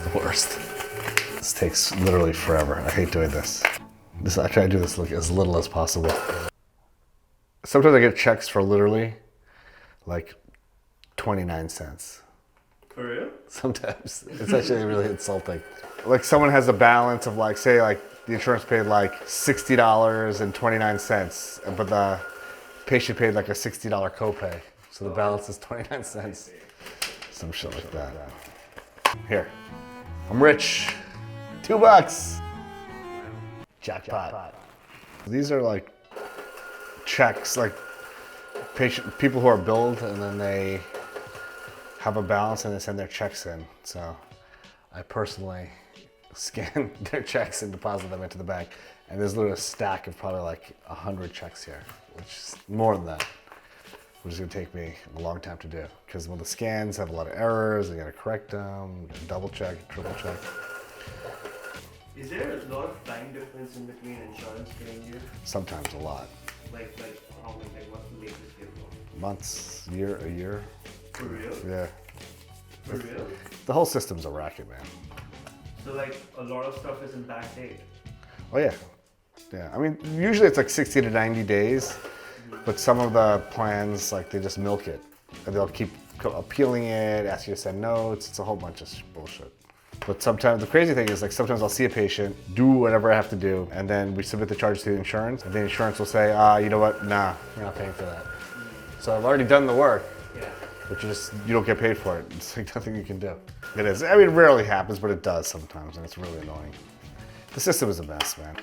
the worst. This takes literally forever. I hate doing this. I try to do this as little as possible. Sometimes I get checks for literally like 29 cents. For real? Sometimes. It's actually really insulting. Like someone has a balance of like, say like the insurance paid like $60.29, but the patient paid like a $60 copay. So the balance is 29 cents. Some shit like that. Here, I'm rich. $2. Jackpot. These are like checks, like people who are billed and then they have a balance and they send their checks in. So I personally scan their checks and deposit them into the bank. And there's literally a stack of probably like 100 checks here, which is more than that, which is gonna take me a long time to do. Because when the scans have a lot of errors, you gotta correct them, double check, triple check. Is there a lot of time difference in between insurance paying you? Sometimes a lot. Like how many, like what's the latest you know? Months, a year. For real? Yeah. For real? The whole system's a racket, man. So like a lot of stuff is in backdate. Oh yeah. Yeah, I mean, usually it's like 60 to 90 days, but some of the plans, like they just milk it. And they'll keep appealing it, ask you to send notes. It's a whole bunch of bullshit. But sometimes, the crazy thing is like sometimes I'll see a patient, do whatever I have to do, and then we submit the charge to the insurance, and the insurance will say, you know what, nah, you're not paying for that. So I've already done the work, but you don't get paid for it. It's like nothing you can do. It is, I mean, it rarely happens, but it does sometimes, and it's really annoying. The system is a mess, man.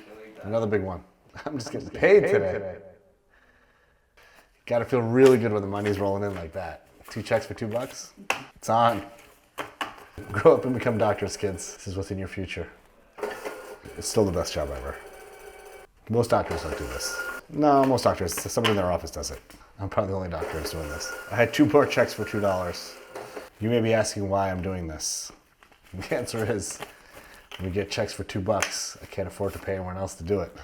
Another big one. I'm just getting paid today. Gotta feel really good when the money's rolling in like that. 2 checks for $2? It's on. Grow up and become doctors, kids. This is what's in your future. It's still the best job ever. Most doctors don't do this. No, most doctors, somebody in their office does it. I'm probably the only doctor who's doing this. I had 2 more checks for $2. You may be asking why I'm doing this. The answer is, when we get checks for $2, I can't afford to pay anyone else to do it.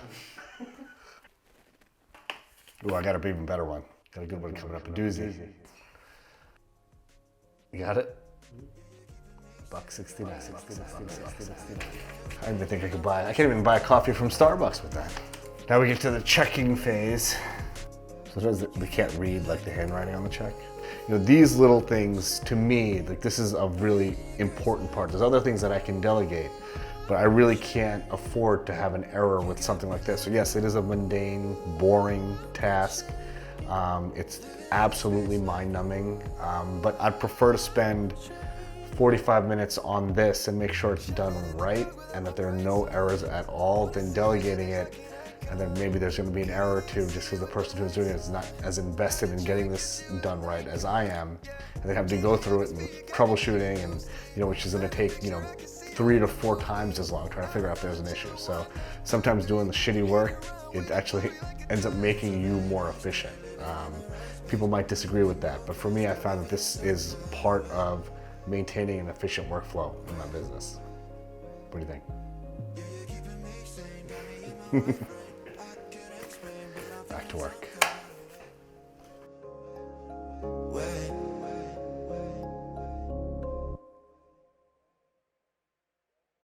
Ooh, I got an even better one. Got a good one coming up, a doozy. You got it? $1.69. I don't even think I could buy it. I can't even buy a coffee from Starbucks with that. Now we get to the checking phase. Sometimes they can't read like the handwriting on the check. You know, these little things to me, like this is a really important part. There's other things that I can delegate, but I really can't afford to have an error with something like this. So yes, it is a mundane, boring task. It's absolutely mind-numbing, but I'd prefer to spend 45 minutes on this and make sure it's done right and that there are no errors at all than delegating it and then maybe there's going to be an error or two just because the person who's doing it is not as invested in getting this done right as I am, and they have to go through it and troubleshooting, and which is going to take 3 to 4 times as long trying to figure out if there's an issue. So sometimes doing the shitty work, it actually ends up making you more efficient. People might disagree with that, but for me, I found that this is part of maintaining an efficient workflow in my business. What do you think? Back to work.